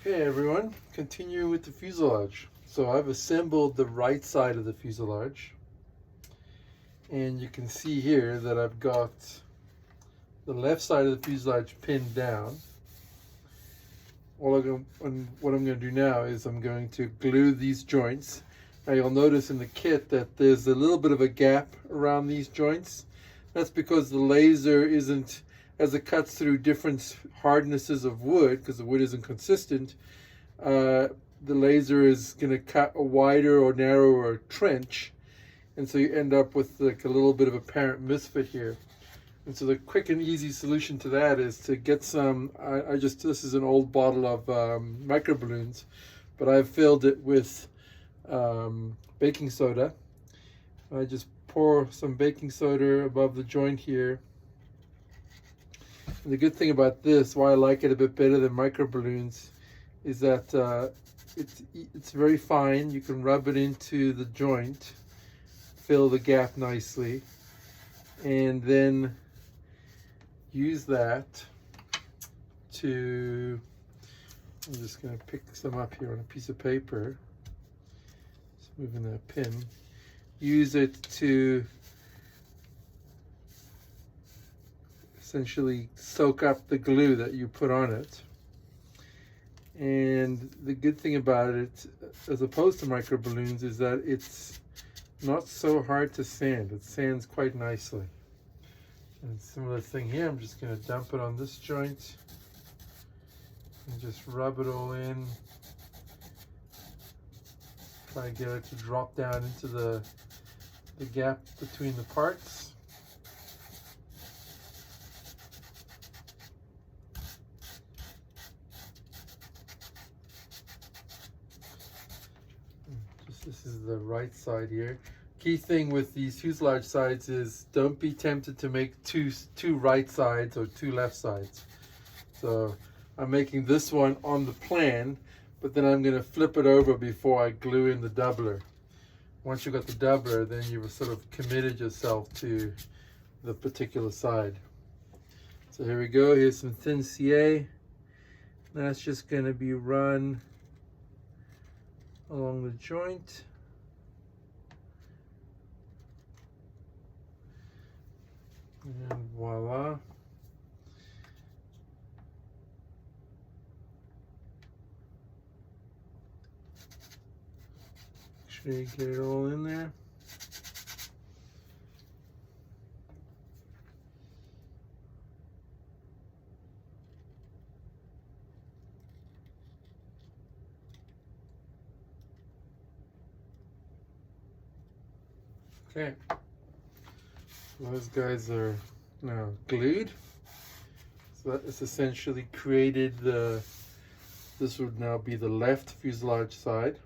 Okay everyone, continue with the fuselage. So I've assembled the right side of the fuselage, and you can see here that I've got the left side of the fuselage pinned down. What I'm going to do now is I'm going to glue these joints. Now you'll notice in the kit that there's a little bit of a gap around these joints. That's because the laser isn't, as it cuts through different hardnesses of wood, because the wood isn't consistent, the laser is going to cut a wider or narrower trench, and so you end up with like a little bit of apparent misfit here. And so the quick and easy solution to that is to get some, this is an old bottle of micro balloons, but I've filled it with baking soda. I just pour some baking soda above the joint here. And the good thing about this, why I like it a bit better than micro balloons, is that it's very fine. You can rub it into the joint, fill the gap nicely, and then use that to, I'm just going to pick some up here on a piece of paper, just moving that pin, use it to essentially soak up the glue that you put on it. And the good thing about it, as opposed to micro balloons, is that it's not so hard to sand. It sands quite nicely. And similar thing here, I'm just going to dump it on this joint and just rub it all in. Try to get it to drop down into the gap between the parts. This is the right side here. Key thing with these fuselage sides is don't be tempted to make two right sides or two left sides. So I'm making this one on the plan, but then I'm going to flip it over before I glue in the doubler. Once you've got the doubler, then you've sort of committed yourself to the particular side. So here we go. Here's some thin CA. That's just going to be run along the joint. And voila. Make sure you get it all in there. Okay. Those guys are now glued. So that is essentially created this would now be the left fuselage side.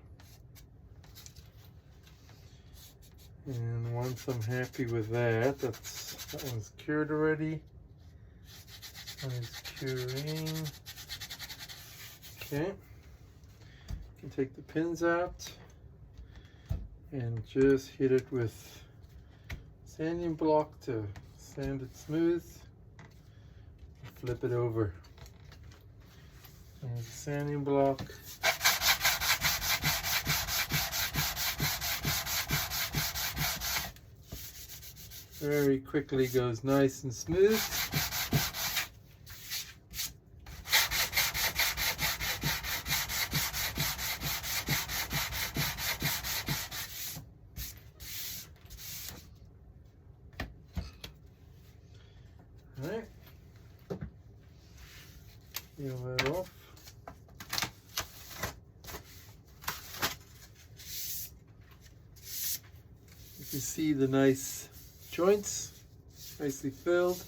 And once I'm happy with that, that one's cured already. That one is curing. Okay. You can take the pins out and just hit it with sanding block to sand it smooth. Flip it over. And the sanding block. Very quickly goes nice and smooth. Alright, peel that off. You can see the nice joints, nicely filled.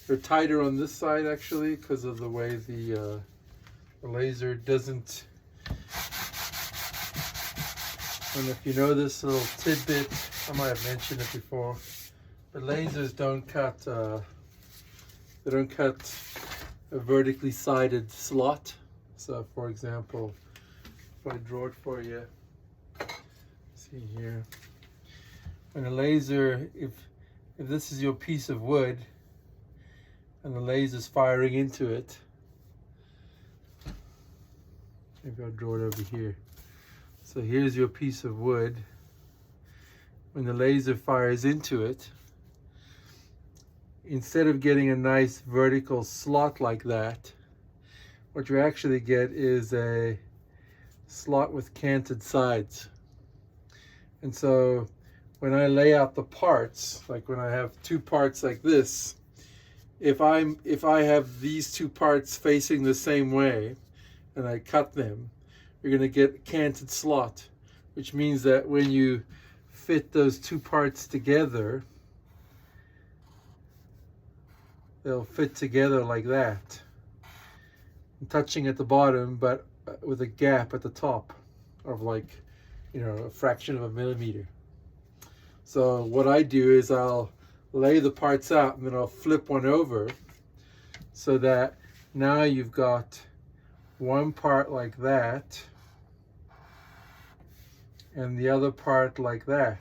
They're tighter on this side actually because of the way the laser doesn't. I don't know if you know this little tidbit, I might have mentioned it before. But lasers don't cut, they don't cut a vertically sided slot. So for example, if I draw it for you, see here, when a laser, if this is your piece of wood and the laser's firing into it, Maybe I'll draw it over here. So here's your piece of wood. When the laser fires into it, instead of getting a nice vertical slot like that, what you actually get is a slot with canted sides. And so when I lay out the parts, like when I have two parts like this, if I have these two parts facing the same way and I cut them, you're going to get a canted slot, which means that when you fit those two parts together, they'll fit together like that, touching at the bottom, but with a gap at the top of, like, you know, a fraction of a millimeter. So what I do is I'll lay the parts out and then I'll flip one over so that now you've got one part like that and the other part like that.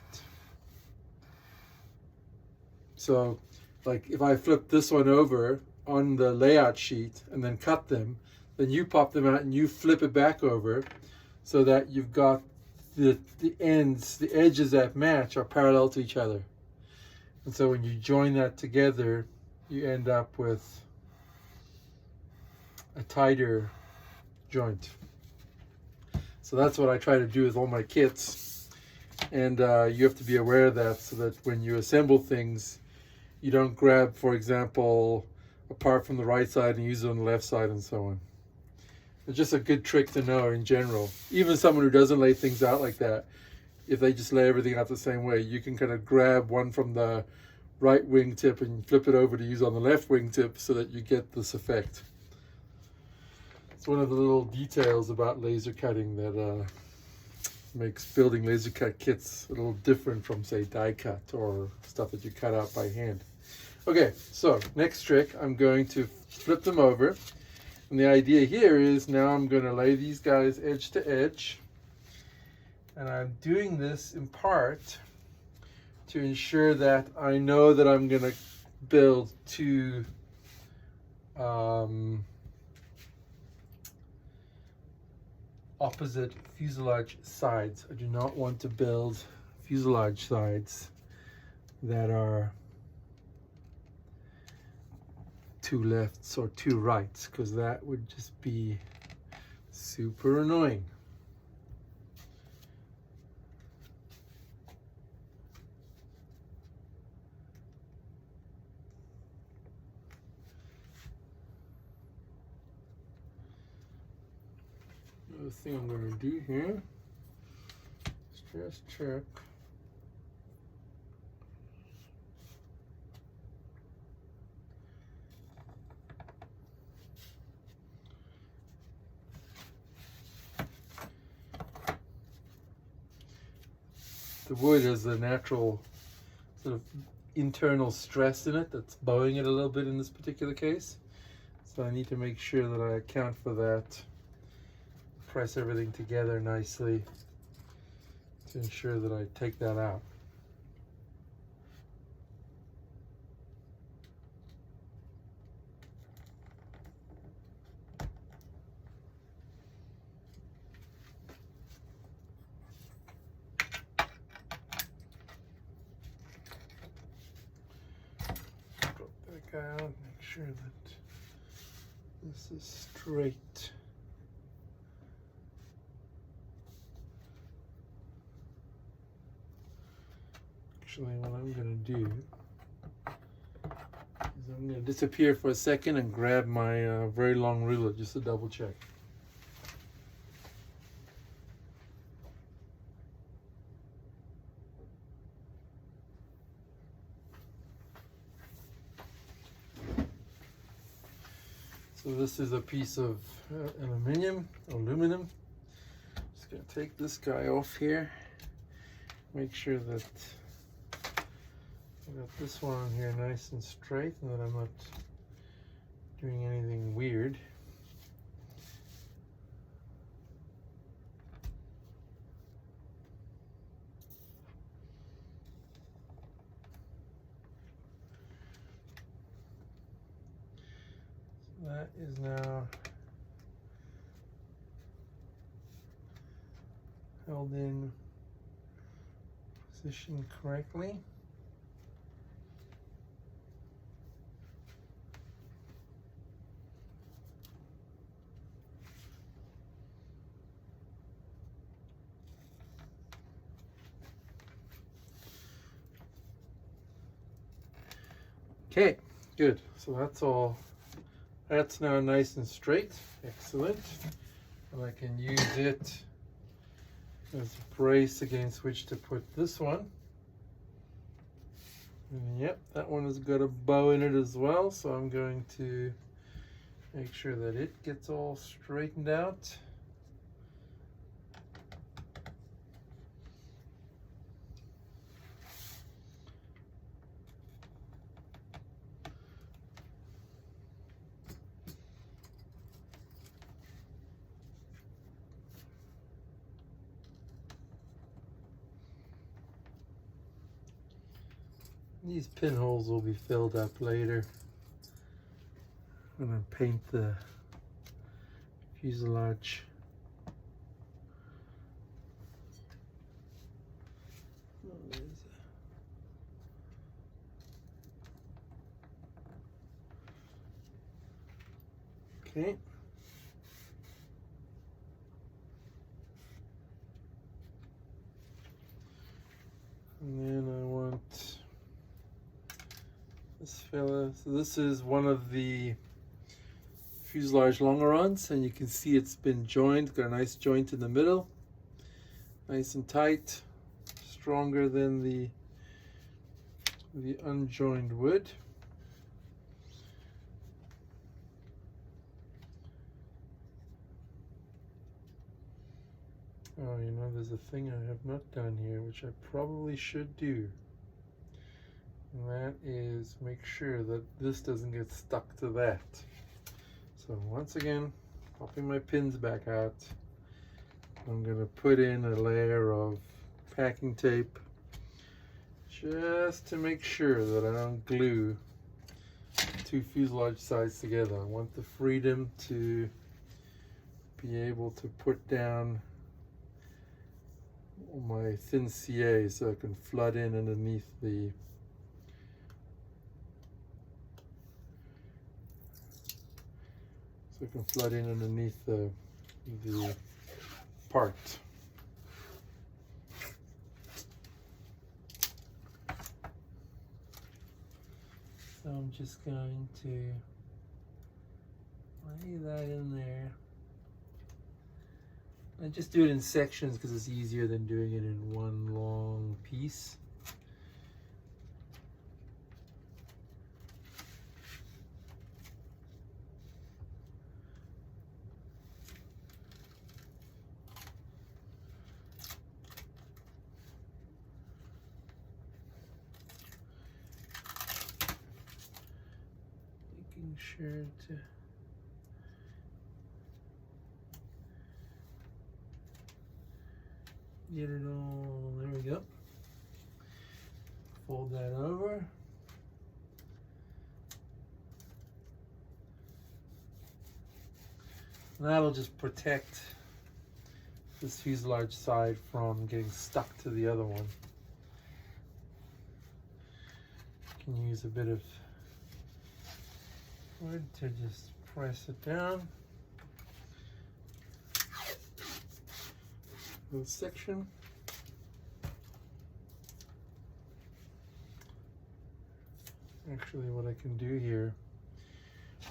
So like if I flip this one over on the layout sheet and then cut them, then you pop them out and you flip it back over so that you've got the ends, the edges that match are parallel to each other. And so when you join that together, you end up with a tighter joint. So that's what I try to do with all my kits. And you have to be aware of that so that when you assemble things, you don't grab, for example, a part from the right side and use it on the left side and so on. It's just a good trick to know in general. Even someone who doesn't lay things out like that, if they just lay everything out the same way, you can kind of grab one from the right wingtip and flip it over to use on the left wingtip so that you get this effect. It's one of the little details about laser cutting that makes building laser cut kits a little different from, say, die cut or stuff that you cut out by hand. Okay, so next trick, I'm going to flip them over. And the idea here is now I'm going to lay these guys edge to edge. And I'm doing this in part to ensure that I know that I'm going to build two opposite fuselage sides. I do not want to build fuselage sides that are two lefts or two rights, because that would just be super annoying. The thing I'm going to do here is just check the wood has a natural sort of internal stress in it that's bowing it a little bit in this particular case. So I need to make sure that I account for that. Press everything together nicely to ensure that I take that out. Drop that guy out, make sure that this is straight. Actually, what I'm going to do is I'm going to disappear for a second and grab my very long ruler just to double check. So this is a piece of aluminum. Just going to take this guy off here. Make sure that I got this one on here nice and straight and that I'm not doing anything weird. So that is now held in position correctly. Okay, good. So that's all. That's now nice and straight. Excellent. And I can use it as a brace against which to put this one. And yep, that one has got a bow in it as well. So I'm going to make sure that it gets all straightened out. These pinholes will be filled up later. I'm going to paint the fuselage. Okay. And then I want this fella. So this is one of the fuselage longerons, and you can see it's been joined. Got a nice joint in the middle, nice and tight, stronger than the unjoined wood. Oh, you know, there's a thing I have not done here, which I probably should do. And that is make sure that this doesn't get stuck to that. So once again, popping my pins back out, I'm going to put in a layer of packing tape just to make sure that I don't glue two fuselage sides together. I want the freedom to be able to put down my thin CA so I can flood in underneath the the part. So I'm just going to lay that in there. I just do it in sections because it's easier than doing it in one long piece. Making sure to get it all, there we go. Fold that over. And that'll just protect this fuselage side from getting stuck to the other one. You can use a bit of wood to just press it down. Little section. Actually, what I can do here,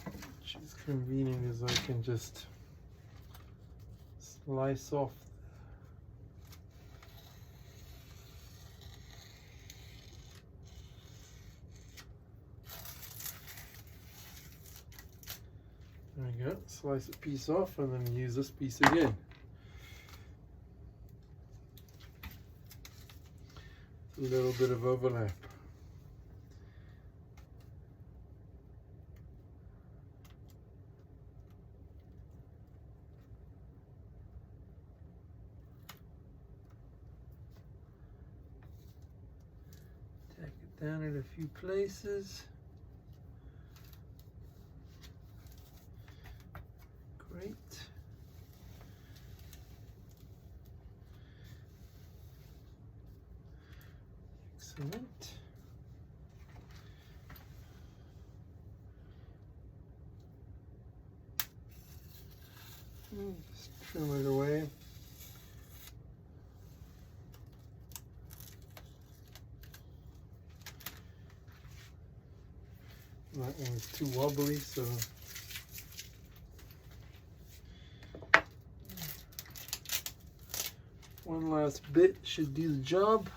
which is convenient, is I can just slice off there we go, slice a piece off and then use this piece again. A little bit of overlap. Tack it down in a few places. Great. Excellent. Just trim it away. That one was too wobbly, so one last bit should do the job.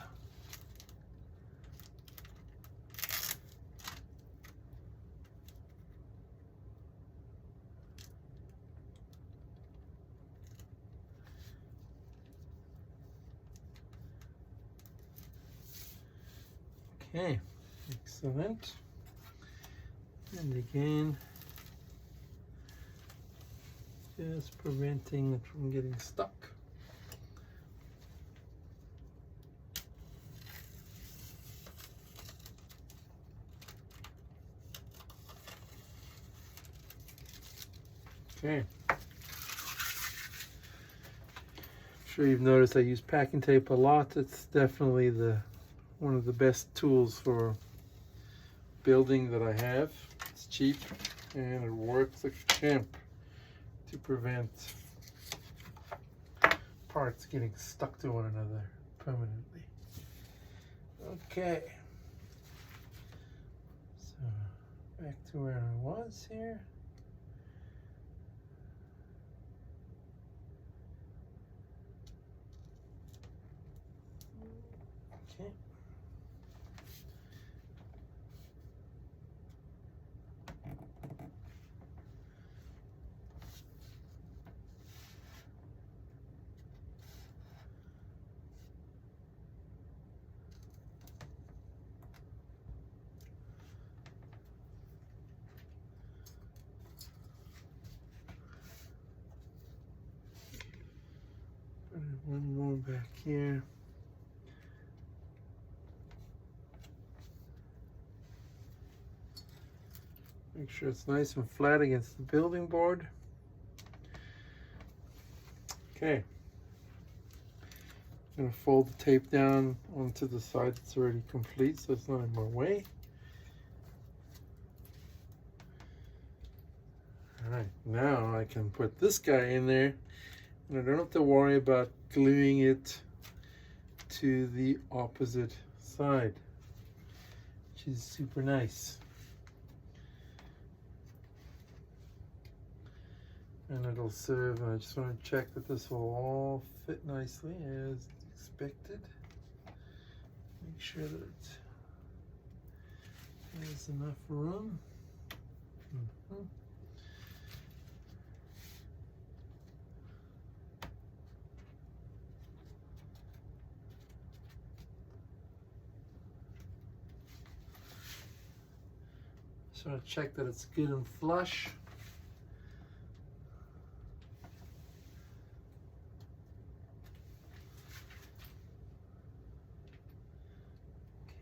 Okay, excellent. And again, just preventing it from getting stuck. Okay. I'm sure you've noticed I use packing tape a lot. It's definitely one of the best tools for building that I have. It's cheap and it works like a champ to prevent parts getting stuck to one another permanently. Okay, so back to where I was here. Okay. One more back here. Make sure it's nice and flat against the building board. Okay. I'm going to fold the tape down onto the side that's already complete so it's not in my way. Alright, now I can put this guy in there and I don't have to worry about gluing it to the opposite side, which is super nice. And it'll serve, and I just want to check that this will all fit nicely as expected. Make sure that there's enough room. Just want to check that it's good and flush.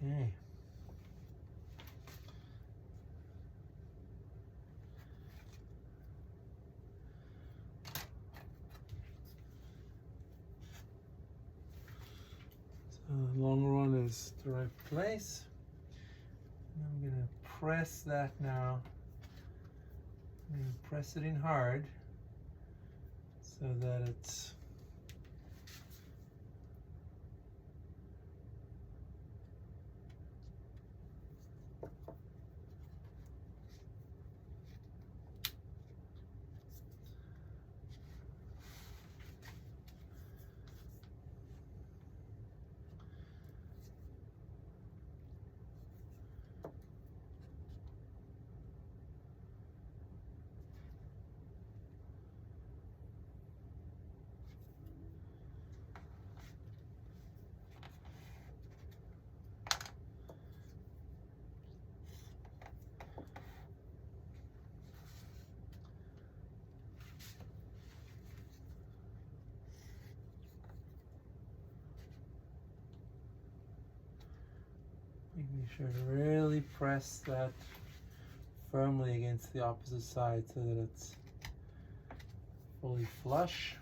Okay. So the longeron is the right place. And I'm going to press that now. I'm going to press it in hard so that it's making sure to really press that firmly against the opposite side so that it's fully flush.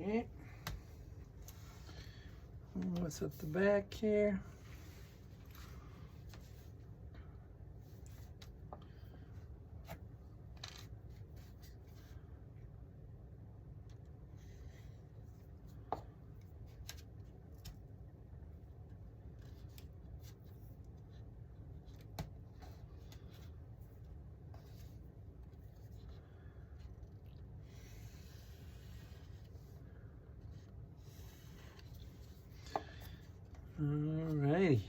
Okay. What's at the back here? Alrighty.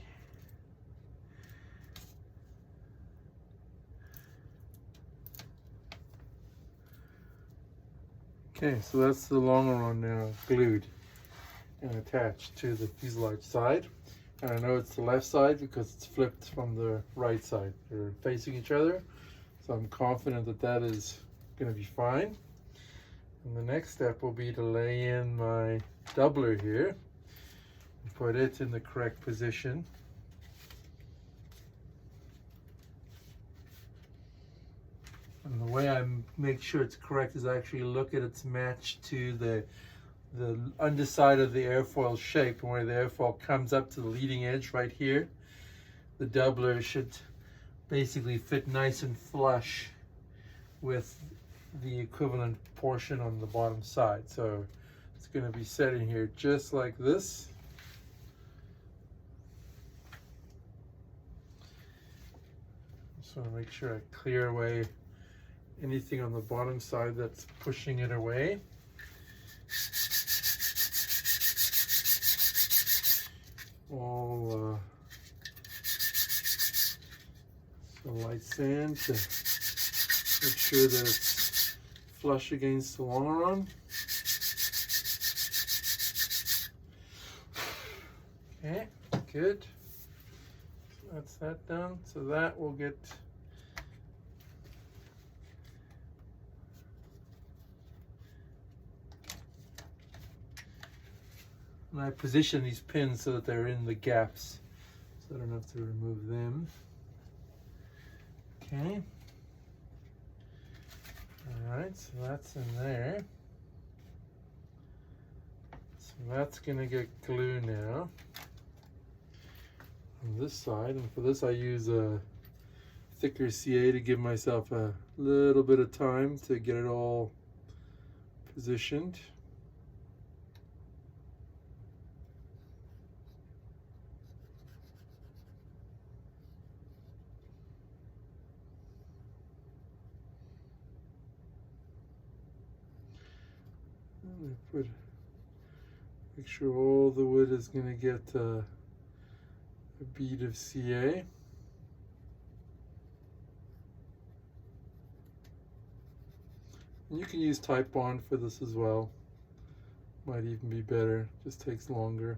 Okay, so that's the longeron now glued and attached to the fuselage side. And I know it's the left side because it's flipped from the right side. They're facing each other, so I'm confident that that is going to be fine. And the next step will be to lay in my doubler here and put it in the correct position. And the way I make sure it's correct is I actually look at its match to the underside of the airfoil shape, and where the airfoil comes up to the leading edge right here. The doubler should basically fit nice and flush with the equivalent portion on the bottom side. So it's going to be set in here just like this. Just want to make sure I clear away anything on the bottom side that's pushing it away. All some light sand to make sure that it's flush against the longeron. Okay, good. So that's that done. So that will get and I position these pins so that they're in the gaps, so I don't have to remove them. Okay. All right, so that's in there. So that's gonna get glue now on this side, and for this I use a thicker CA to give myself a little bit of time to get it all positioned. Make sure all the wood is going to get a bead of CA. And you can use Type Bond for this as well. Might even be better, just takes longer.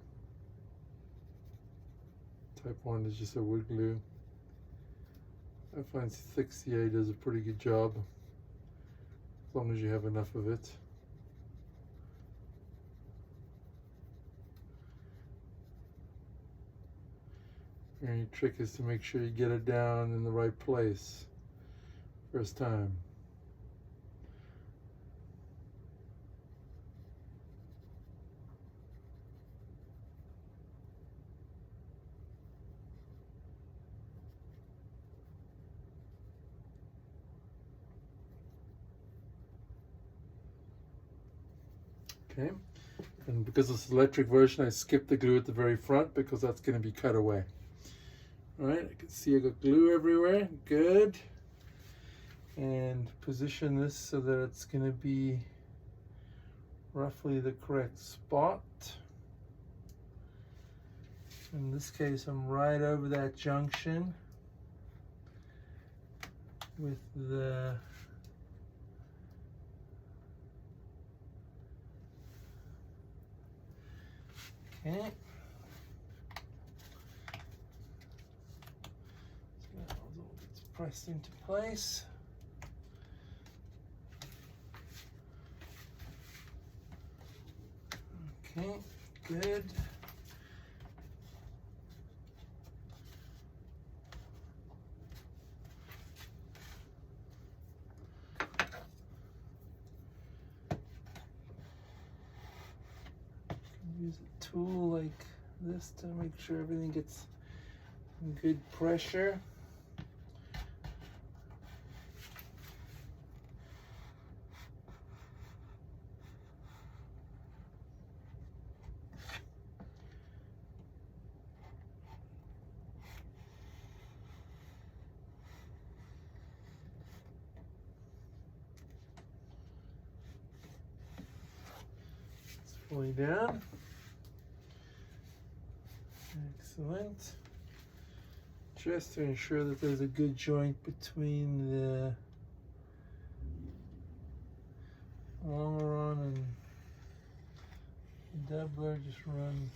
Type Bond is just a wood glue. I find thick CA does a pretty good job, as long as you have enough of it. The only trick is to make sure you get it down in the right place first time. Okay, and because it's an electric version, I skipped the glue at the very front because that's going to be cut away. All right, I can see I got glue everywhere. Good. And position this so that it's going to be roughly the correct spot. In this case, I'm right over that junction with the okay. Pressed into place. Okay, good. Use a tool like this to make sure everything gets good pressure. Fully down. Excellent. Just to ensure that there's a good joint between the longeron and the doubler, just run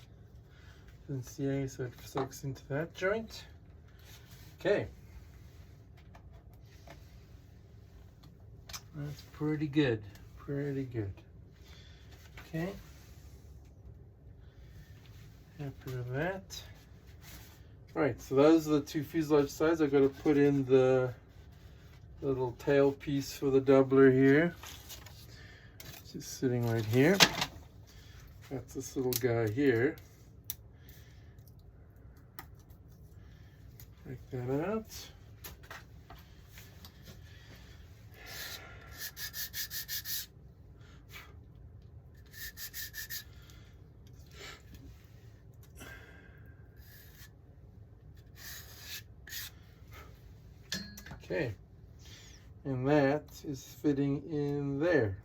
NCA so it soaks into that joint. Okay. That's pretty good. Pretty good. Okay. Happy with that. Right, so those are the two fuselage sides. I've got to put in the little tail piece for the doubler here. Just sitting right here. That's this little guy here. Break that out. Okay, and that is fitting in there.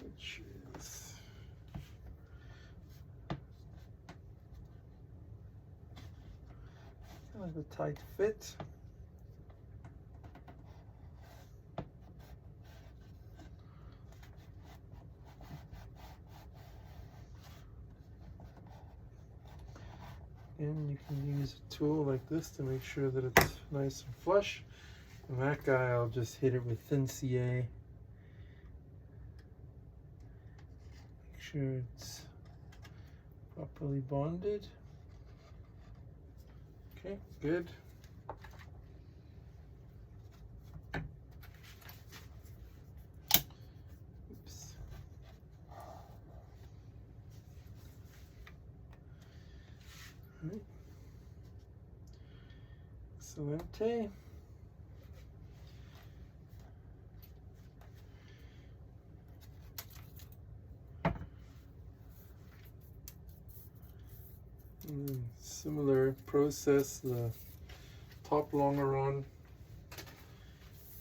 Which is kind of a tight fit. And you can use a tool like this to make sure that it's nice and flush. And that guy, I'll just hit it with thin CA. Make sure it's properly bonded. Okay, good. Oops. Right. Excelente. Similar process, the top longeron,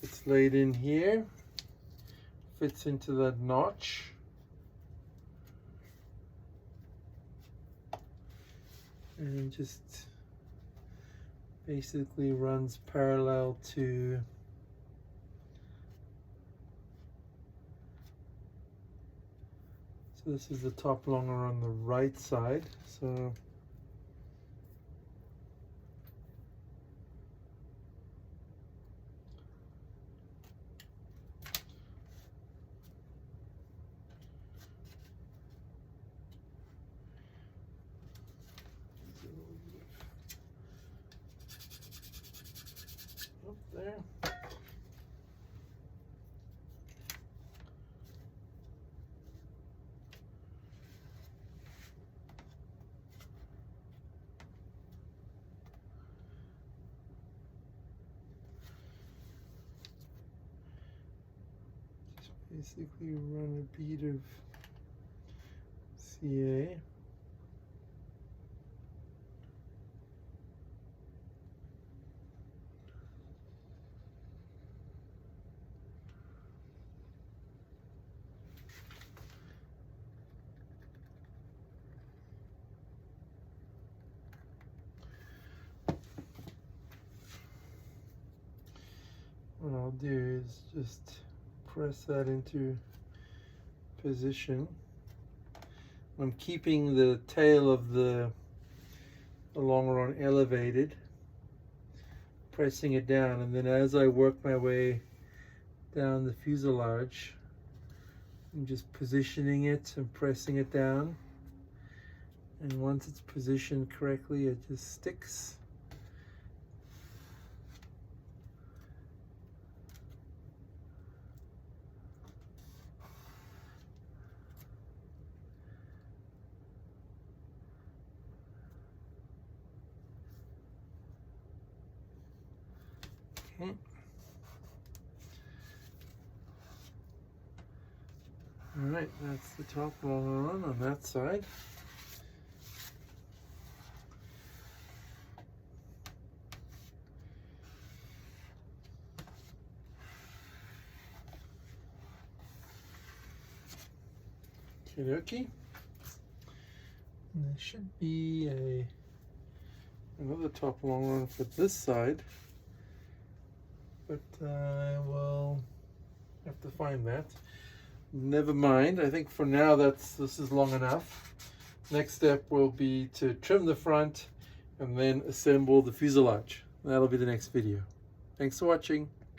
it's laid in here, fits into that notch. And just basically runs parallel to so this is the top longer on the right side, so up there. Basically run a bead of CA. What I'll do is just press that into position. I'm keeping the tail of the longeron elevated, pressing it down, and then as I work my way down the fuselage, I'm just positioning it and pressing it down, and once it's positioned correctly, it just sticks. All right, that's the top longeron on that side. Okay. And there should be another top longeron for this side, but I will have to find that. Never mind. I think for now this is long enough. Next step will be to trim the front and then assemble the fuselage. That'll be the next video. Thanks for watching.